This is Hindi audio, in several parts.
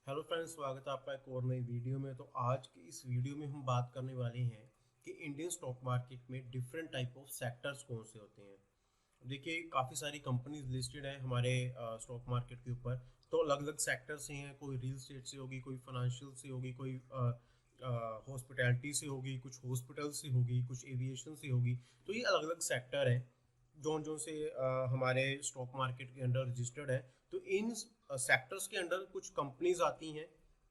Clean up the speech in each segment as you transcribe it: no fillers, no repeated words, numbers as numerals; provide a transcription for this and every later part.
हेलो फ्रेंड्स, स्वागत है आपका एक और नई वीडियो में। तो आज की इस वीडियो में हम बात करने वाले हैं कि इंडियन स्टॉक मार्केट में डिफरेंट टाइप ऑफ सेक्टर्स कौन से होते हैं। देखिए, काफ़ी सारी कंपनीज लिस्टेड है हमारे स्टॉक मार्केट के ऊपर। तो अलग अलग सेक्टर से हैं, कोई रियल एस्टेट से होगी, कोई फाइनेंशियल से होगी, कोई हॉस्पिटैलिटी से होगी, कुछ हॉस्पिटल से होगी, कुछ एविएशन से होगी। तो ये अलग अलग सेक्टर हैं जोन जोन से हमारे स्टॉक मार्केट के अंडर रजिस्टर्ड है। तो इन सेक्टर्स के अंडर कुछ कंपनीज आती हैं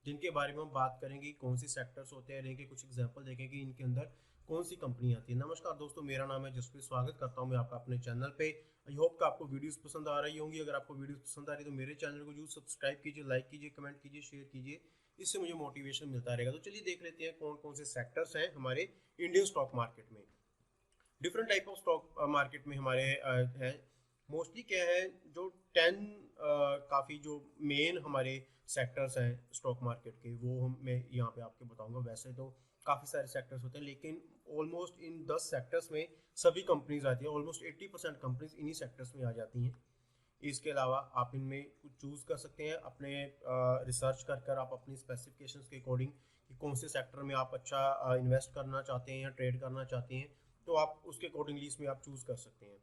जिनके बारे में हम बात करेंगे, कौन सी सेक्टर्स होते हैं, इनके कुछ एग्जांपल देखेंगे कि इनके अंदर कौन सी कंपनी आती है। नमस्कार दोस्तों, मेरा नाम है जसप्रीत, स्वागत करता हूं मैं आपका अपने चैनल पे। आई होप कि आपको वीडियोस पसंद आ रही होंगी। अगर आपको वीडियोस पसंद आ रही है तो मेरे चैनल को जरूर सब्सक्राइब कीजिए, लाइक कीजिए, कमेंट कीजिए, शेयर कीजिए। इससे मुझे मोटिवेशन मिलता रहेगा। तो चलिए देख लेते हैं कौन कौन से सेक्टर्स हैं हमारे इंडियन स्टॉक मार्केट में। Different type of stock market में हमारे हैं। मोस्टली क्या है, जो 10 काफ़ी जो मेन हमारे सेक्टर्स हैं स्टॉक मार्केट के, वो हम मैं यहाँ पे आपको बताऊंगा। वैसे तो काफ़ी सारे सेक्टर्स होते हैं, लेकिन ऑलमोस्ट इन 10 सेक्टर्स में सभी कंपनीज आती हैं। ऑलमोस्ट 80% कंपनीज इन्हीं सेक्टर्स में आ जाती हैं। इसके अलावा आप इनमें कुछ चूज़ कर सकते हैं अपने रिसर्च कर कर, आप अपनी स्पेसिफिकेशंस के अकॉर्डिंग कि कौन से सेक्टर में आप अच्छा इन्वेस्ट करना चाहते हैं या ट्रेड करना चाहते हैं, तो आप उसके अकॉर्डिंगली इसमें आप चूज़ कर सकते हैं।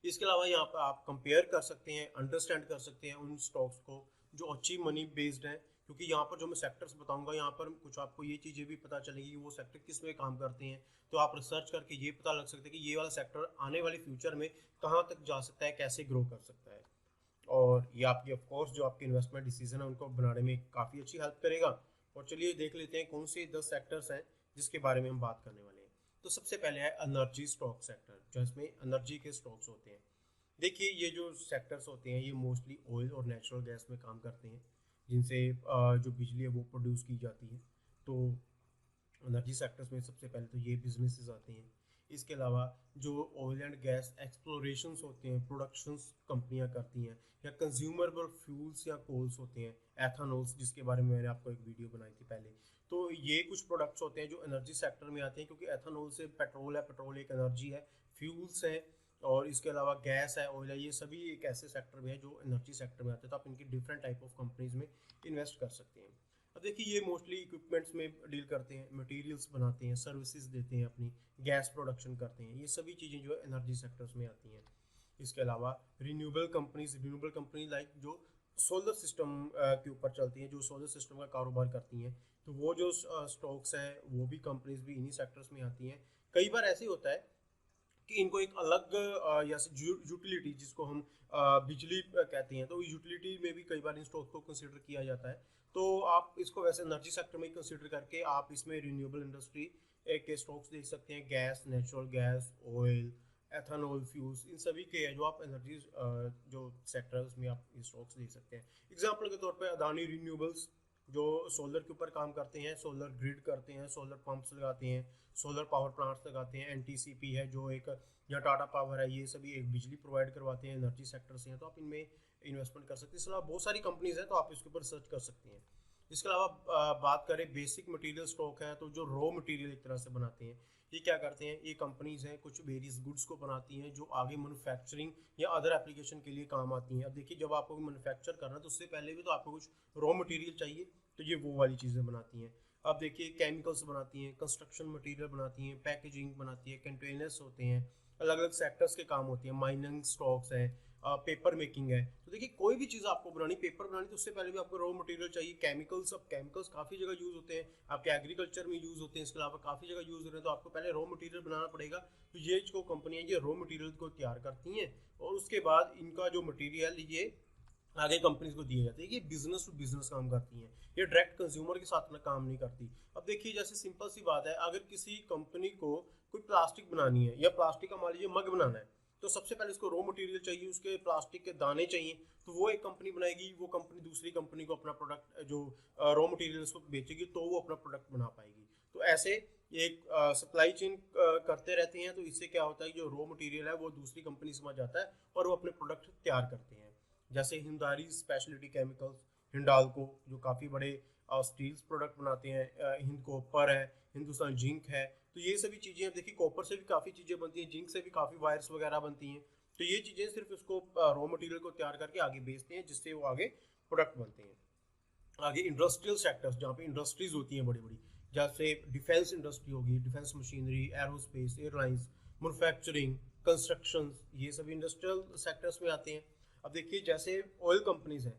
इसके अलावा यहाँ पर आप कंपेयर कर सकते हैं, अंडरस्टैंड कर सकते हैं उन स्टॉक्स को जो अच्छी मनी बेस्ड हैं। क्योंकि यहाँ पर जो मैं सेक्टर्स बताऊंगा, यहाँ पर कुछ आपको ये चीज़ें भी पता चलेगी कि वो सेक्टर किस में काम करते हैं। तो आप रिसर्च करके ये पता लग सकते हैं कि ये वाला सेक्टर आने वाले फ्यूचर में कहाँ तक जा सकता है, कैसे ग्रो कर सकता है। और ये आपकी ऑफ कोर्स जो आपके इन्वेस्टमेंट डिसीजन है उनको बनाने में काफ़ी अच्छी हेल्प करेगा। और चलिए देख लेते हैं कौन से 10 सेक्टर्स हैं जिसके बारे में हम बात करने वाले हैं। तो सबसे पहले है एनर्जी स्टॉक सेक्टर, जिसमें एनर्जी के स्टॉक्स होते हैं। देखिए, ये जो सेक्टर्स होते हैं ये मोस्टली ऑयल और नेचुरल गैस में काम करते हैं, जिनसे जो बिजली है वो प्रोड्यूस की जाती है। तो एनर्जी सेक्टर्स में सबसे पहले तो ये बिजनेसेस आते हैं। इसके अलावा जो ऑयल एंड गैस एक्सप्लोरेशंस होते हैं, प्रोडक्शंस कंपनियां करती हैं, या कंज्यूमरेबल फ्यूल्स या कोल्स होते हैं, एथानॉल्स, जिसके बारे में मैंने आपको एक वीडियो बनाई थी पहले। तो ये कुछ प्रोडक्ट्स होते हैं जो एनर्जी सेक्टर में आते हैं, क्योंकि एथानॉल से पेट्रोल है, पेट्रोल एक एनर्जी है, फ्यूल्स है, और इसके अलावा गैस है, ऑयल है। ये सभी एक ऐसे सेक्टर में है जो एनर्जी सेक्टर में आते हैं। तो आप इनकी डिफरेंट टाइप ऑफ कंपनीज में इन्वेस्ट कर सकते हैं। अब देखिए, ये मोस्टली इक्विपमेंट्स में डील करते हैं, मटेरियल्स बनाते हैं, सर्विसेज देते हैं, अपनी गैस प्रोडक्शन करते हैं। ये सभी चीज़ें जो है एनर्जी सेक्टर्स में आती हैं। इसके अलावा रिन्यूएबल कंपनी लाइक जो सोलर सिस्टम के ऊपर चलती हैं, जो सोलर सिस्टम का कारोबार करती हैं, तो वो जो स्टॉक्स हैं वो भी कंपनीज भी इन्हीं सेक्टर्स में आती हैं। कई बार ऐसे होता है कि इनको एक अलग या यूटिलिटी, जिसको हम बिजली कहते हैं, तो यूटिलिटी में भी कई बार इन स्टॉक को कंसिडर किया जाता है। तो आप इसको वैसे एनर्जी सेक्टर में कंसिडर करके आप इसमें रिन्यूएबल इंडस्ट्री के स्टॉक्स देख सकते हैं। Gas, natural gas, oil, ethanol, fuels, इन सभी के हैं जो आप एनर्जी जो सेक्टर है उसमें आप स्टॉक्स देख सकते हैं। एग्जाम्पल के तौर पर अदानी रिन्यूएबल्स जो सोलर के ऊपर काम करते हैं, सोलर ग्रिड करते हैं, सोलर पंप्स लगाते हैं, सोलर पावर प्लांट्स लगाते हैं। एनटीसीपी है जो एक, या टाटा पावर है, ये सभी एक बिजली प्रोवाइड करवाते हैं, एनर्जी सेक्टर से हैं। तो आप इनमें इन्वेस्टमेंट कर सकते हैं। इसके अलावा बहुत सारी कंपनीज हैं, तो आप इसके ऊपर सर्च कर सकते हैं। इसके अलावा बात करें बेसिक मटेरियल स्टॉक है, तो जो रॉ मटेरियल एक तरह से बनाते हैं, ये क्या करते हैं, ये कंपनीज हैं, कुछ वेरियस गुड्स को बनाती हैं जो आगे मैन्युफैक्चरिंग या अदर एप्लीकेशन के लिए काम आती हैं। अब देखिए, जब आपको मैन्युफैक्चर करना है तो उससे पहले भी तो आपको कुछ रॉ मटेरियल चाहिए, तो ये वो वाली चीज़ें बनाती हैं। अब देखिए, केमिकल्स बनाती हैं, कंस्ट्रक्शन मटेरियल बनाती हैं, पैकेजिंग बनाती है, कंटेनर्स होते हैं, अलग अलग सेक्टर्स के काम होते हैं, माइनिंग स्टॉक्स हैं, पेपर मेकिंग है। तो देखिए, कोई भी चीज़ आपको बनानी, पेपर बनानी, तो उससे पहले भी आपको रॉ मटेरियल चाहिए। केमिकल्स, अब केमिकल्स काफ़ी जगह यूज़ होते हैं, आपके एग्रीकल्चर में यूज़ होते हैं, इसके अलावा काफ़ी जगह यूज़ हो रहे हैं। तो आपको पहले रॉ मटेरियल बनाना पड़ेगा। तो ये जो कंपनियाँ ये रॉ मटेरियल को तैयार करती हैं, और उसके बाद इनका जो मटेरियल ये आगे कंपनीज को दिए जाते हैं। ये बिजनेस टू बिजनेस काम करती हैं, ये डायरेक्ट कंज्यूमर के साथ में काम नहीं करती। अब देखिए, जैसे सिंपल सी बात है, अगर किसी कंपनी को कोई प्लास्टिक बनानी है, या प्लास्टिक का मान लीजिए मग बनाना है, तो सबसे पहले उसको रॉ मटेरियल चाहिए, उसके प्लास्टिक के दाने चाहिए। तो वो एक कंपनी बनाएगी, वो कंपनी दूसरी कंपनी को अपना प्रोडक्ट जो रॉ मटेरियल उसको बेचेगी, तो वो अपना प्रोडक्ट बना पाएगी। तो ऐसे एक सप्लाई चेन करते रहते हैं। तो इससे क्या होता है, जो रॉ मटेरियल है वो दूसरी कंपनी समझ जाता है और वो अपने प्रोडक्ट तैयार करते हैं। जैसे हिंदारी स्पेशलिटी केमिकल्स, हिंडाल्को, जो काफ़ी बड़े स्टील्स प्रोडक्ट बनाते हैं, हिंद कॉपर है, हिंदुस्तान जिंक है। तो ये सभी चीज़ें, अब देखिए, कॉपर से भी काफ़ी चीज़ें बनती हैं, जिंक से भी काफ़ी वायर्स वगैरह बनती हैं। तो ये चीज़ें सिर्फ इसको रॉ मटेरियल को तैयार करके आगे बेचते हैं, जिससे वो आगे प्रोडक्ट बनते हैं। आगे इंडस्ट्रियल सेक्टर्स जहाँ पे इंडस्ट्रीज होती हैं बड़ी बड़ी, जैसे डिफेंस इंडस्ट्री होगी, defence machinery, aerospace, airlines, manufacturing, construction, ये सभी इंडस्ट्रियल सेक्टर्स में आते हैं। अब देखिए जैसे ऑयल कंपनीज हैं,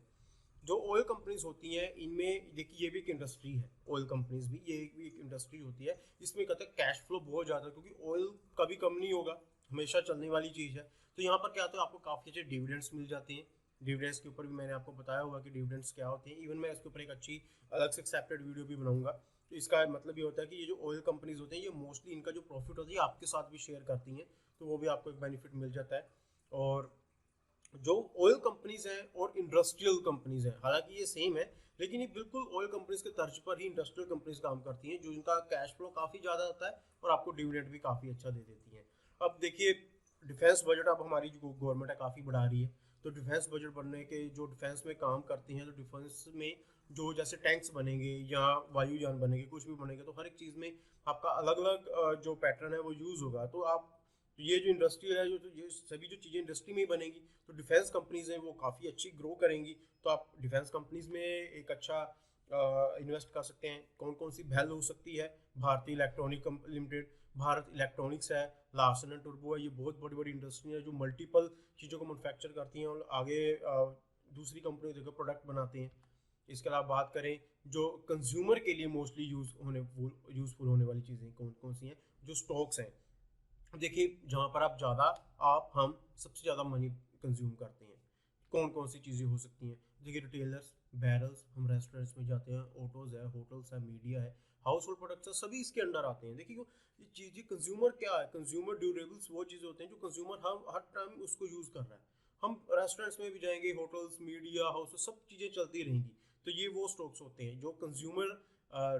जो ऑयल कंपनीज होती हैं इनमें देखिए ये भी एक इंडस्ट्री है, ऑयल कंपनीज भी ये भी एक इंडस्ट्री होती है। इसमें कहते हैं कैश फ्लो बहुत ज़्यादा है, क्योंकि ऑयल कभी कम नहीं होगा, हमेशा चलने वाली चीज़ है। तो यहाँ पर क्या होता है, आपको काफ़ी अच्छे डिविडेंड्स मिल जाते हैं। डिविडेंड्स के ऊपर भी मैंने आपको बताया होगा कि डिविडेंड्स क्या होते हैं, इवन मैं इसके ऊपर एक अच्छी अलग से सेपरेट वीडियो भी बनाऊंगा। तो इसका मतलब ये होता है कि ये जो ऑयल कंपनीज होते हैं ये मोस्टली इनका जो प्रॉफिट होता है आपके साथ भी शेयर करती हैं, तो वो भी आपको एक बेनिफिट मिल जाता है। और जो ऑयल कंपनीज हैं और इंडस्ट्रियल कंपनीज हैं, हालांकि ये सेम है, लेकिन ये बिल्कुल ऑयल कंपनीज के तर्ज पर ही इंडस्ट्रियल कंपनीज काम करती हैं, जो इनका कैश फ्लो काफ़ी ज़्यादा होता है और आपको डिविडेंड भी काफ़ी अच्छा दे देती हैं। अब देखिए डिफेंस बजट अब हमारी जो गवर्नमेंट है काफ़ी बढ़ा रही है, तो डिफेंस बजट बढ़ने के जो डिफेंस में काम करती हैं, तो डिफेंस में जो जैसे टैंक्स बनेंगे या वायुयान बनेंगे, कुछ भी बनेंगे, तो हर एक चीज़ में आपका अलग अलग जो पैटर्न है वो यूज़ होगा। तो आप ये जो इंडस्ट्री है, जो ये सभी जो चीज़ें इंडस्ट्री में ही बनेंगी, तो डिफेंस कंपनीज हैं वो काफ़ी अच्छी ग्रो करेंगी। तो आप डिफेंस कंपनीज में एक अच्छा इन्वेस्ट कर सकते हैं। कौन कौन सी वैल्यू हो सकती है, भारतीय इलेक्ट्रॉनिक लिमिटेड, भारत इलेक्ट्रॉनिक्स है, लार्सन एंड टुर्बो है, ये बहुत बड़ी बड़ी इंडस्ट्री है जो मल्टीपल चीज़ों को मैन्युफैक्चर करती हैं और आगे दूसरी कंपनी देखो प्रोडक्ट बनाते हैं। इसके अलावा बात करें जो कंज्यूमर के लिए मोस्टली यूज़फुल होने वाली चीज़ें कौन कौन सी हैं, जो स्टॉक्स हैं। देखिए जहाँ पर आप ज़्यादा आप हम सबसे ज़्यादा मनी कंज्यूम करते हैं, कौन कौन सी चीज़ें हो सकती हैं। देखिए रिटेलर्स, बैरल्स, हम रेस्टोरेंट्स में जाते हैं, ऑटोज़ है, होटल्स है, मीडिया है, हाउस होल्ड प्रोडक्ट्स है, सभी इसके अंडर आते हैं। देखिए ये चीज़ें कंज्यूमर क्या है, कंज्यूमर ड्यूरेबल्स वो चीज़ें होते हैं जो कंज्यूमर हम हर टाइम उसको यूज़ कर रहा है। हम रेस्टोरेंट्स में भी जाएंगे, होटल्स, मीडिया हाउस, सब चीज़ें चलती रहेंगी। तो ये वो स्टॉक्स होते हैं जो कंज्यूमर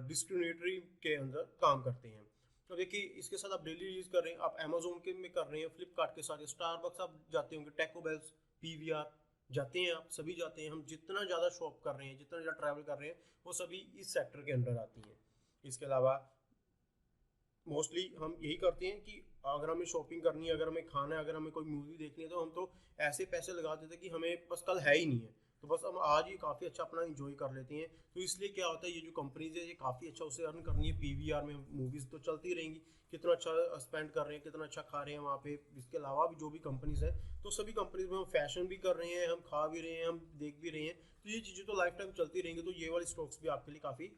डिस्क्रिमिनेटरी के अंदर काम करते हैं। तो देखिए इसके साथ आप डेली यूज कर रहे हैं, आप अमेजोन के में कर रहे हैं, फ्लिपकार्ट के साथ, स्टारबक्स आप जाते होंगे, टैको बेल्स, पीवीआर जाते हैं, आप सभी जाते हैं। हम जितना ज़्यादा शॉप कर रहे हैं, जितना ज़्यादा ट्रैवल कर रहे हैं, वो सभी इस सेक्टर के अंडर आती हैं। इसके अलावा मोस्टली हम यही करते हैं कि अगर हमें शॉपिंग करनी है, अगर हमें खाना है, अगर हमें कोई मूवी देखनी है, तो हम तो ऐसे पैसे लगा देते हैं कि हमें बस कल है ही नहीं है, तो बस हम आज ही काफ़ी अच्छा अपना इंजॉय कर लेते हैं। तो इसलिए क्या होता है, ये जो कंपनीज है ये काफ़ी अच्छा उसे अर्न करनी है। पीवीआर में मूवीज़ तो चलती रहेंगी, कितना अच्छा स्पेंड कर रहे हैं, कितना अच्छा खा रहे हैं वहाँ पे। इसके अलावा भी जो भी कंपनीज हैं, तो सभी कंपनीज में हम फैशन भी कर रहे हैं, हम खा भी रहे हैं, हम देख भी रहे हैं, तो ये चीज़ें तो लाइफ टाइम चलती रहेंगी। तो ये वाली स्टॉक्स भी आपके लिए काफ़ी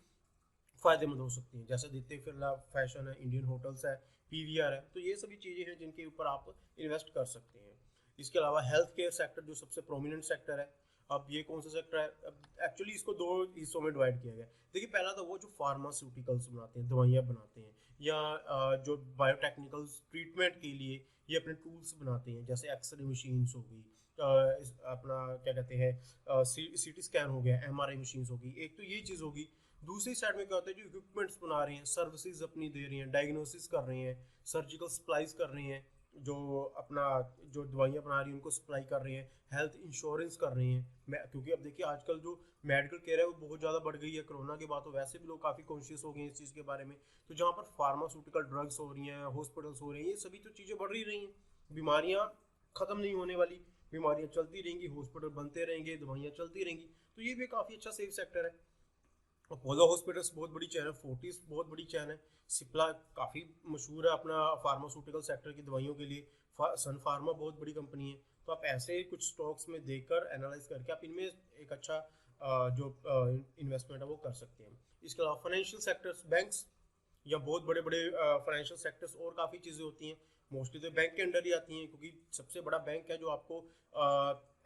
फायदेमंद हो सकती हैं। जैसे आदित्य बिरला फैशन है, इंडियन होटल्स है, पीवीआर है, तो ये सभी चीज़ें हैं जिनके ऊपर आप इन्वेस्ट कर सकते हैं। इसके अलावा हेल्थ केयर सेक्टर जो सबसे प्रोमिनेंट सेक्टर है। अब ये कौन सा सेक्टर है, एक्चुअली इसको दो हिस्सों में डिवाइड किया गया है। देखिए पहला तो वो जो फार्मास्यूटिकल्स बनाते हैं, दवाइयाँ बनाते हैं, या जो बायोटेक्निकल ट्रीटमेंट के लिए ये अपने टूल्स बनाते हैं, जैसे एक्सरे मशीन्स होगी, अपना क्या कहते हैं सीटी स्कैन हो गया, एमआरआई मशीन्स होगी, एक तो ये चीज़ होगी। दूसरी साइड में क्या होता है, जो इक्विपमेंट्स बना रहे हैं, सर्विसेज अपनी दे रही हैं, डायग्नोसिस कर रहे हैं, सर्जिकल सप्लाईज कर रहे हैं, जो अपना जो दवाइयाँ बना रही हैं उनको सप्लाई कर रहे हैं, हेल्थ इंश्योरेंस कर रहे हैं। क्योंकि अब देखिए आजकल जो मेडिकल केयर है वो बहुत ज़्यादा बढ़ गई है कोरोना के बाद, तो वैसे भी लोग काफ़ी कॉन्शियस हो गए हैं इस चीज़ के बारे में। तो जहाँ पर फार्मास्यूटिकल ड्रग्स हो रही हैं, हॉस्पिटल्स हो रही हैं, ये सभी तो चीज़ें बढ़ ही रही हैं। बीमारियाँ ख़त्म नहीं होने वाली, बीमारियाँ चलती रहेंगी, हॉस्पिटल बनते रहेंगे, दवाइयाँ चलती रहेंगी। तो ये भी काफ़ी अच्छा सेफ सेक्टर है। अपोलो हॉस्पिटल्स बहुत बड़ी चैन है, फोर्टिस बहुत बड़ी चैन है, सिप्ला काफ़ी मशहूर है अपना फार्मास्यूटिकल सेक्टर की दवाइयों के लिए, सन फार्मा बहुत बड़ी कंपनी है। तो आप ऐसे कुछ स्टॉक्स में देखकर एनालाइज करके आप इनमें एक अच्छा जो इन्वेस्टमेंट है वो कर सकते हैं। इसके अलावा फाइनेंशियल सेक्टर्स, बैंक्स या बहुत बड़े बड़े फाइनेंशियल सेक्टर्स और काफ़ी चीज़ें होती हैं, मोस्टली तो बैंक के अंडर ही आती हैं, क्योंकि सबसे बड़ा बैंक है जो आपको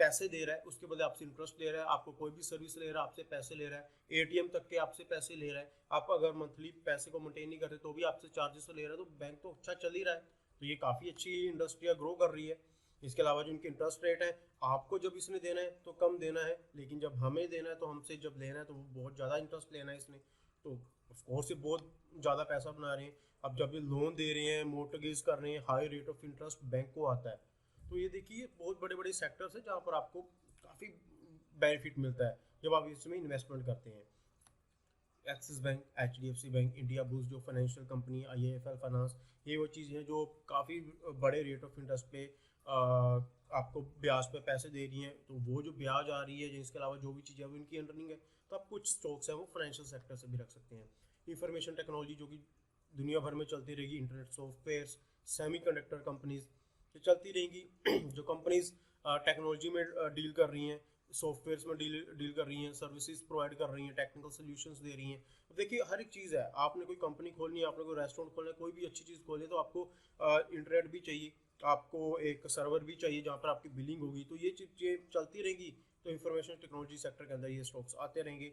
पैसे दे रहा है, उसके बदले आपसे इंटरेस्ट ले रहा है, आपको कोई भी सर्विस ले रहा है आपसे पैसे ले रहा है, एटीएम तक के आपसे पैसे ले रहा है, आप अगर मंथली पैसे को मेंटेन नहीं करते तो भी आपसे चार्जेस ले रहा है, तो बैंक तो अच्छा चल ही रहा है। तो ये काफ़ी अच्छी इंडस्ट्री ग्रो कर रही है। इसके अलावा जो इनकी इंटरेस्ट रेट है, आपको जब इसने देना है तो कम देना है, लेकिन जब हमें देना है तो हमसे जब लेना है तो वो बहुत ज़्यादा इंटरेस्ट लेना है इसने, तो ऑफकोर्स ये बहुत ज़्यादा पैसा बना रहे हैं। अब जब ये लोन दे रहे हैं, मोर्टगेज कर रहे हैं, high rate of interest bank को आता है। तो ये देखिए बहुत बड़े बड़े सेक्टर्स हैं जहाँ पर आपको काफ़ी बेनिफिट मिलता है जब आप इसमें इन्वेस्टमेंट करते हैं। Axis bank, HDFC bank, India bulls जो फाइनेंशियल कंपनी, आईआईएफएल फाइनेंस, ये वो चीज़ें हैं जो काफ़ी बड़े रेट ऑफ इंटरेस्ट पे आपको ब्याज पे पैसे दे रही हैं, तो वो जो ब्याज आ रही है, जिसके अलावा जो भी चीज़ें वो इनकी अर्निंग है, तो आप कुछ स्टॉक्स हैं वो फाइनेंशियल सेक्टर से भी रख सकते हैं। इंफॉर्मेशन टेक्नोलॉजी जो कि दुनिया भर में चलती रहेगी, इंटरनेट, सॉफ्टवेयर, सेमीकंडक्टर कंपनीज, ये चलती रहेंगी। जो कंपनीज टेक्नोलॉजी में डील कर रही हैं, सॉफ्टवेयर्स में डील कर रही हैं, सर्विसेज प्रोवाइड कर रही हैं, टेक्निकल सॉल्यूशंस दे रही हैं। तो देखिए हर एक चीज़ है, आपने कोई कंपनी खोलनी है, आपने कोई रेस्टोरेंट खोलना है, कोई भी अच्छी चीज़ खोलनी है, तो आपको इंटरनेट भी चाहिए, आपको एक सर्वर भी चाहिए जहाँ पर आपकी बिलिंग होगी, तो ये चीज़ें चलती रहेंगी। तो इंफॉर्मेशन टेक्नोलॉजी सेक्टर के अंदर ये स्टॉक्स आते रहेंगे।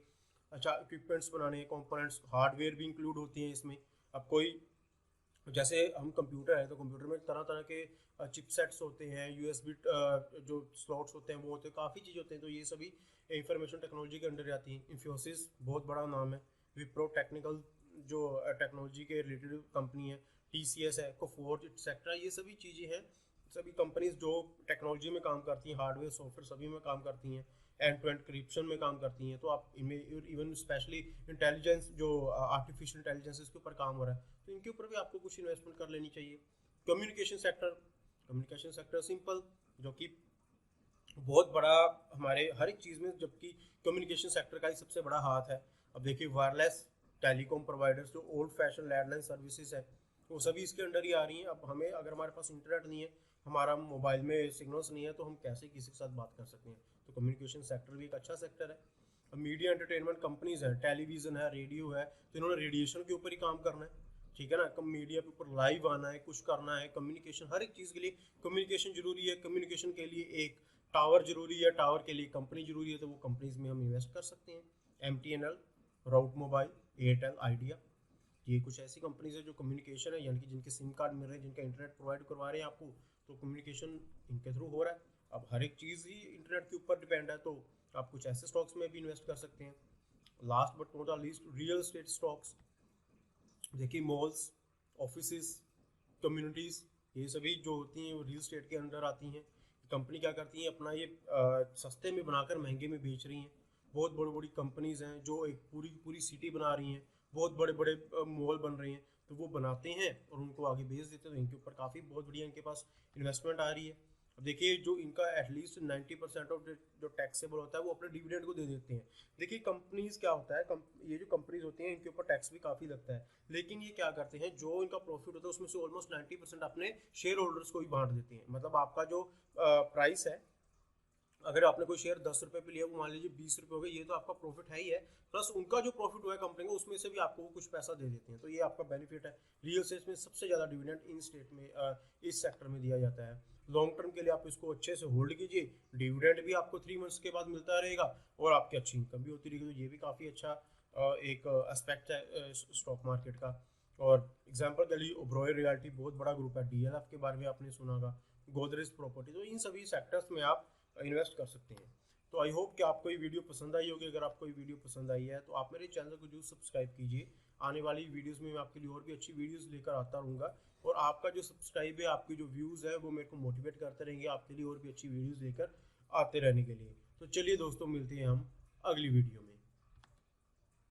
अच्छा, इक्विपमेंट्स बनाने, कंपोनेंट्स, हार्डवेयर भी इंक्लूड होती हैं इसमें। अब कोई, जैसे हम कंप्यूटर है तो कंप्यूटर में तरह तरह के चिपसेट्स होते हैं, यूएसबी जो स्लॉट्स होते हैं वो होते हैं, काफ़ी चीज़ होते हैं, तो ये सभी इंफॉर्मेशन टेक्नोलॉजी के अंडर आती हैं। इन्फोसिस बहुत बड़ा नाम है, विप्रो टेक्निकल जो टेक्नोलॉजी के रिलेटेड कंपनी है, टीसीएस है, कोफोर्ज एक्सेट्रा, ये सभी चीज़ें हैं, सभी कंपनीज जो टेक्नोलॉजी में काम करती हैं, हार्डवेयर सॉफ्टवेयर सभी में काम करती हैं, एंड टू एंड क्रिप्शन में काम करती हैं। तो आप इनमें इवन स्पेशली इंटेलिजेंस जो आर्टिफिशियल इंटेलिजेंस इसके ऊपर काम हो रहा है, तो इनके ऊपर भी आपको कुछ इन्वेस्टमेंट कर लेनी चाहिए। कम्युनिकेशन सेक्टर सिंपल, जो कि बहुत बड़ा हमारे हर एक चीज़ में, जबकि कम्युनिकेशन सेक्टर का ही सबसे बड़ा हाथ है। अब देखिए वायरलेस टेलीकॉम प्रोवाइडर्स जो ओल्ड फैशन लैंडलाइन सर्विसेज है, वो सभी इसके अंडर ही आ रही हैं। अब हमें, अगर हमारे पास इंटरनेट नहीं है, हमारा मोबाइल में सिग्नल्स नहीं है, तो हम कैसे किसी के साथ बात कर सकते हैं? तो कम्युनिकेशन सेक्टर भी एक अच्छा सेक्टर है। अब मीडिया एंटरटेनमेंट कंपनीज है, टेलीविज़न है, रेडियो है, तो इन्होंने रेडिएशन के ऊपर ही काम करना है, ठीक है ना। कम मीडिया के ऊपर लाइव आना है, कुछ करना है, कम्युनिकेशन, हर एक चीज़ के लिए कम्युनिकेशन जरूरी है। कम्युनिकेशन के लिए एक टावर जरूरी है, टावर के लिए कंपनी जरूरी है, तो वो कंपनीज में हम इन्वेस्ट कर सकते हैं। MTNL, राउट मोबाइल, एयरटेल, आइडिया, ये कुछ ऐसी कंपनीज है जो कम्युनिकेशन है, यानी कि जिनके सिम कार्ड मिल रहे हैं, जिनका इंटरनेट प्रोवाइड करवा रहे हैं आपको, तो कम्युनिकेशन इनके थ्रू हो रहा है। अब हर एक चीज़ ही इंटरनेट के ऊपर डिपेंड है, तो आप कुछ ऐसे स्टॉक्स में भी इन्वेस्ट कर सकते हैं। Last but not least, real estate stocks. देखिए मॉल्स, ऑफिसेस, कम्युनिटीज़, ये सभी जो होती हैं वो रियल एस्टेट के अंडर आती हैं। कंपनी क्या करती हैं, अपना ये सस्ते में बनाकर महंगे में बेच रही हैं। बहुत बड़ी बड़ी कंपनीज हैं जो एक पूरी पूरी सिटी बना रही हैं, बहुत बड़े बड़े मॉल बन रहे हैं, तो वो बनाते हैं और उनको आगे बेच देते हैं, तो इनके ऊपर काफ़ी बहुत बढ़िया इनके पास इन्वेस्टमेंट आ रही है। अब देखिए जो इनका एटलीस्ट 90% ऑफ जो टैक्सेबल होता है वो अपने डिविडेंड को दे देते हैं। देखिए कंपनीज क्या होता है, ये जो कंपनीज होती हैं इनके ऊपर टैक्स भी काफ़ी लगता है, लेकिन ये क्या करते हैं, जो इनका प्रॉफिट होता है उसमें से ऑलमोस्ट 90% अपने शेयर होल्डर्स को ही बांट देते हैं। मतलब आपका जो प्राइस है, अगर आपने कोई शेयर 10 रुपए पे लिया, वो मान लीजिए 20 रुपए हो गए, ये तो आपका प्रॉफिट है ही है, प्लस उनका जो प्रॉफिट हुआ है कंपनी को उसमें से भी आपको कुछ पैसा दे देते हैं, तो ये आपका बेनिफिट है। रियल एस्टेट में सबसे ज़्यादा डिविडेंड इन स्टेट में, इस सेक्टर में दिया जाता है। लॉन्ग टर्म के लिए आप इसको अच्छे से होल्ड कीजिए, डिविडेंड भी आपको 3 मंथ्स के बाद मिलता रहेगा और आपकी अच्छी इनकम भी होती रहेगी, तो ये भी काफ़ी अच्छा एक एस्पेक्ट है स्टॉक मार्केट का। और एग्जाम्पल के लिए ओबरॉय रियल्टी बहुत बड़ा ग्रुप है, DLF के बारे में आपने सुना होगा, गोदरेज प्रॉपर्टी, तो इन सभी सेक्टर्स में आप इन्वेस्ट कर सकते हैं। तो आई होप कि आपको ये वीडियो पसंद आई होगी। अगर आपको ये वीडियो पसंद आई है तो आप मेरे चैनल को जरूर सब्सक्राइब कीजिए। आने वाली वीडियोस में मैं आपके लिए और भी अच्छी वीडियोस लेकर आता रहूँगा, और आपका जो सब्सक्राइब है, आपकी जो व्यूज़ है, वो मेरे को मोटिवेट करते रहेंगे आपके लिए और भी अच्छी वीडियोज़ लेकर आते रहने के लिए। तो चलिए दोस्तों, मिलते हैं हम अगली वीडियो में।